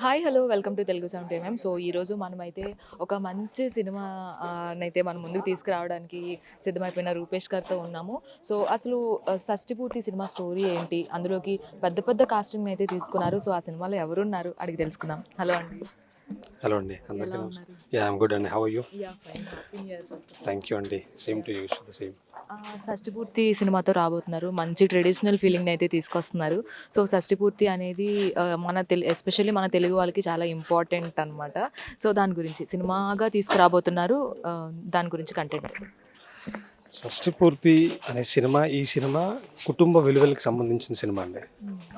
Hi hello welcome to Telugu sound MM. So ఈరోజు మనమైతే ఒక మంచి సినిమా నైతే మన ముందుకు తీసుకురావడానికి సిద్ధమైపోయిన రూపేష్ గారితో ఉన్నాము. సో అసలు షష్టి పూర్తి సినిమా స్టోరీ ఏంటి, అందులోకి పెద్ద పెద్ద కాస్టింగ్ అయితే తీసుకున్నారు. సో ఆ సినిమాలో ఎవరున్నారు అడిగి తెలుసుకుందాం. హలో అండి. హలో అండి, ఎలా అందరికీ ఉన్నారు? ఐఎమ్ గుడ్ అండి. How are you? Yeah fine, happy new year first. Thank you అండి. Same to you, the same. Shashti Poorthi సినిమాతో రాబోతున్నారు. మంచి ట్రెడిషనల్ ఫీలింగ్ అయితే తీసుకొస్తున్నారు. సో షష్టి పూర్తి అనేది మన ఎస్పెషల్లీ మన తెలుగు వాళ్ళకి చాలా ఇంపార్టెంట్ అనమాట. సో దాని గురించి సినిమాగా తీసుకురాబోతున్నారు. దాని గురించి కంటెంట్. షష్టి పూర్తి అనే సినిమా, ఈ సినిమా కుటుంబ విలువలకు సంబంధించిన సినిమా అండి.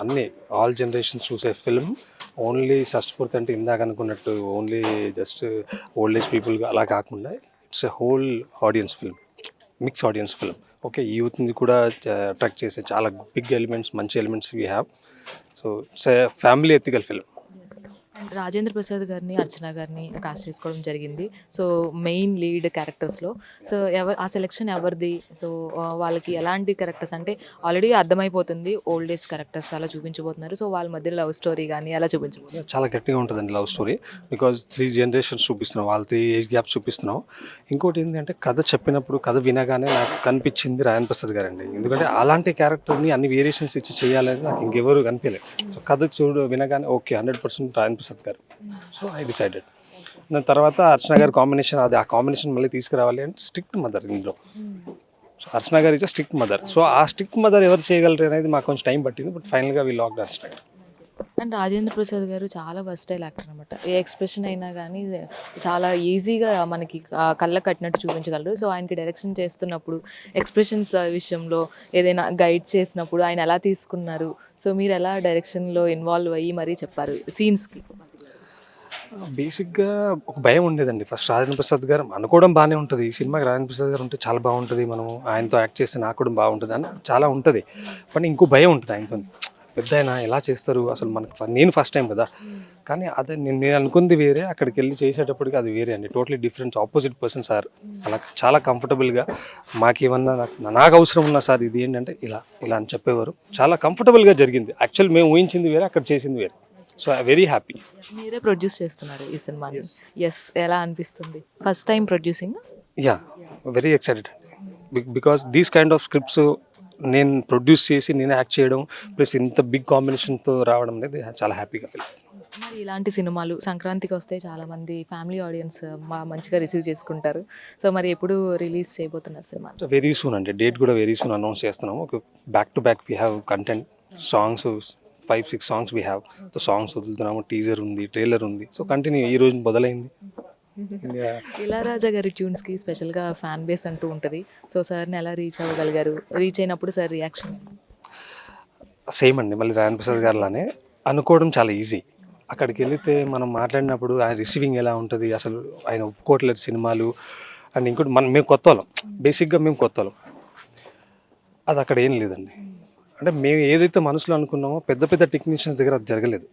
అన్నీ ఆల్ జనరేషన్స్ చూసే ఫిల్మ్. ఓన్లీ షష్టి పూర్తి అంటే ఇందాక అనుకున్నట్టు only just old age people అలా కాకుండా it's a whole audience film, mix audience film. Okay, యూత్ని కూడా అట్రాక్ట్ చేసే చాలా బిగ్ ఎలిమెంట్స్, మంచి elements we have. So it's a family ethical film. And Rajendra Prasad గారిని, అర్చన గారిని కాస్ట్ చేసుకోవడం జరిగింది. సో మెయిన్ లీడ్ క్యారెక్టర్స్లో. సో ఆ సెలెక్షన్ ఎవరిది? సో వాళ్ళకి ఎలాంటి క్యారెక్టర్స్ అంటే ఆల్రెడీ అర్థమైపోతుంది ఓల్డ్ ఏజ్ క్యారెక్టర్స్ అలా చూపించబోతున్నారు. సో వాళ్ళ మధ్య లవ్ స్టోరీ కానీ అలా చూపించబోతున్నారు. చాలా గట్టిగా ఉంటుందండి లవ్ స్టోరీ. బికాజ్ 3 జనరేషన్స్ చూపిస్తున్నాం, వాళ్ళ 3 ఏజ్ గ్యాప్స్ చూపిస్తున్నాం. ఇంకోటి ఏంటంటే కథ చెప్పినప్పుడు, కథ వినగానే నాకు కనిపించింది రాయన్ ప్రసాద్ గారండి. ఎందుకంటే అలాంటి క్యారెక్టర్ని అన్ని వేరియేషన్స్ ఇచ్చి చేయాలని నాకు ఇంకెవరు కనిపించలేదు. సో కథ వినగానే ఓకే 100% రాయన్ ప్రసాద్ గారు. So I decided. దాని తర్వాత అర్చన గారి కాంబినేషన్, అది ఆ కాంబినేషన్ మళ్ళీ తీసుకురావాలి అంటే స్ట్రిక్ట్ మదర్ ఇందులో. సో అర్చన గారు ఇచ్చే స్ట్రిక్ట్ మదర్. సో ఆ స్ట్రిక్ట్ మదర్ ఎవరు చేయగలరు అనేది మాకు కొంచెం టైం పట్టింది. బట్ ఫైనల్గా వీ లాక్డ్ అర్చన గారు. అండ్ రాజేంద్ర ప్రసాద్ గారు చాలా వర్స్టైల్ యాక్టర్ అనమాట. ఏ ఎక్స్ప్రెషన్ అయినా కానీ చాలా ఈజీగా మనకి కళ్ళ కట్టినట్టు చూపించగలరు. సో ఆయనకి డైరెక్షన్ చేస్తున్నప్పుడు ఎక్స్ప్రెషన్స్ విషయంలో ఏదైనా గైడ్ చేసినప్పుడు ఆయన ఎలా తీసుకున్నారు? సో మీరు ఎలా డైరెక్షన్లో ఇన్వాల్వ్ అయ్యి మరీ చెప్పారు సీన్స్కి? బేసిక్గా ఒక భయం ఉండేదండి. ఫస్ట్ రాజేంద్ర ప్రసాద్ గారు అనుకోవడం బాగానే ఉంటుంది, ఈ సినిమాకి రాజేంద్ర ప్రసాద్ గారు ఉంటే చాలా బాగుంటుంది, మనము ఆయనతో యాక్ట్ చేస్తే నాకు కూడా బాగుంటుంది అని చాలా ఉంటుంది. బట్ ఇంకో భయం ఉంటుంది ఆయనతో. పెద్ద ఆయన ఎలా చేస్తారు అసలు మనకు, నేను ఫస్ట్ టైం కదా. కానీ అదే నేను అనుకుంది వేరే, అక్కడికి వెళ్ళి చేసేటప్పటికి అది వేరే అండి. Totally different, opposite person sir. అలా చాలా కంఫర్టబుల్గా మాకేమన్నా నాకు అవసరం ఉన్నా సార్ ఇది ఏంటంటే ఇలా ఇలా అని చెప్పేవారు. చాలా కంఫర్టబుల్గా జరిగింది. యాక్చువల్ మేము ఊహించింది వేరే, అక్కడ చేసింది వేరే. So I very happy. మీరే ప్రొడ్యూస్ చేస్తున్నారు ఈ సినిమాని. ఎస్, ఎలా అనిపిస్తుంది first time producing? Yeah, very excited అండి. Because these kind of scripts నేను ప్రొడ్యూస్ చేసి నేను యాక్ట్ చేయడం, ప్లస్ ఇంత బిగ్ కాంబినేషన్తో రావడం అనేది చాలా హ్యాపీగా ఫీల్. మరి ఇలాంటి సినిమాలు సంక్రాంతికి వస్తే చాలామంది ఫ్యామిలీ ఆడియన్స్ మంచిగా రిసీవ్ చేసుకుంటారు. సో మరి ఎప్పుడు రిలీజ్ చేయబోతున్నారు సినిమా? వెరీ సూన్ అండి, డేట్ కూడా వెరీ సూన్ అనౌన్స్ చేస్తున్నాము. ఒక back to back we have content, songs 5-6 songs we have. So songs వదులుతున్నాము, టీజర్ ఉంది, ట్రైలర్ ఉంది. సో కంటిన్యూ ఈ రోజు మొదలైంది. ఇళయరాజా గారి ట్యూన్స్కి స్పెషల్గా ఫ్యాన్ బేస్ అంటూ ఉంటుంది. సో సార్ని ఎలా రీచ్ అవ్వగలిగారు? రీచ్ అయినప్పుడు సార్ రియాక్షన్? సేమ్ అండి, మళ్ళీ రాయన్ ప్రసాద్ గారిలానే అనుకోవడం చాలా ఈజీ. అక్కడికి వెళితే మనం మాట్లాడినప్పుడు ఆయన రిసీవింగ్ ఎలా ఉంటుంది, అసలు ఆయన ఒప్పుకోవట్లేదు సినిమాలు. అండ్ ఇంకోటి మేము కొత్త వాళ్ళం, బేసిక్గా మేము కొత్త వాళ్ళం. అది అక్కడ ఏం లేదండి. అంటే మేము ఏదైతే మనసులో అనుకున్నామో పెద్ద పెద్ద టెక్నీషియన్స్ దగ్గర అది జరగలేదు.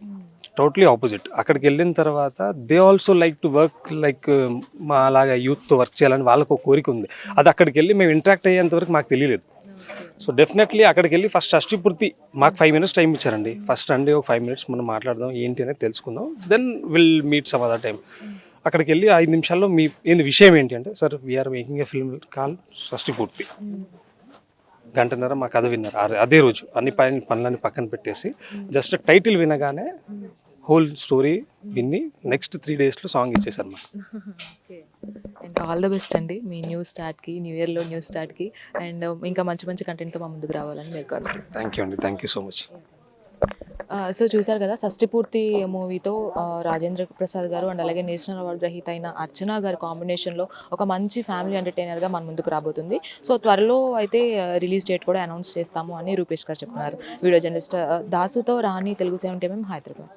Totally opposite. అక్కడికి వెళ్ళిన తర్వాత they also like to work like మా అలాగా యూత్తో వర్క్ చేయాలని వాళ్ళకు ఒక కోరిక ఉంది. అది అక్కడికి వెళ్ళి మేము ఇంటరాక్ట్ అయ్యేంత వరకు మాకు తెలియలేదు. సో డెఫినెట్లీ అక్కడికి వెళ్ళి ఫస్ట్ షష్టి పూర్తి మాకు 5 minutes టైం ఇచ్చారండి. ఫస్ట్ అండి ఒక 5 minutes మనం మాట్లాడదాం ఏంటి అనేది తెలుసుకుందాం, then will meet some other time. అక్కడికి వెళ్ళి 5 నిమిషాల్లో మీ విషయం ఏంటి అంటే, sir we are making a film call Shashti Poorthi. గంటన్నర మా కథ విన్నారు. అదే రోజు అన్ని పనులన్నీ పక్కన పెట్టేసి జస్ట్ టైటిల్ వినగానే హోల్ స్టోరీ విన్ని నెక్స్ట్ 3 daysలో సాంగ్ ఇచ్చేసారు మాకు. అండ్ ఆల్ ద బెస్ట్ అండి మీ న్యూ స్టార్ట్కి, న్యూ ఇయర్లో న్యూ స్టార్ట్కి. అండ్ ఇంకా మంచి మంచి కంటెంట్తో మా ముందుకు రావాలని మీరు కూడా. థ్యాంక్ యూ అండి, thank you so much. So చూశారు కదా, షష్టి పూర్తి మూవీతో రాజేంద్ర ప్రసాద్ గారు అండ్ అలాగే నేషనల్ అవార్డు గ్రహీత అయిన అర్చన గారి కాంబినేషన్లో ఒక మంచి ఫ్యామిలీ ఎంటర్టైనర్గా మన ముందుకు రాబోతుంది. సో త్వరలో అయితే రిలీజ్ డేట్ కూడా అనౌన్స్ చేస్తాము అని రూపేష్ గారు చెప్తున్నారు. వీడియో జర్నలిస్ట్ దాసుతో రాణి, తెలుగు 7 హైదరాబాద్.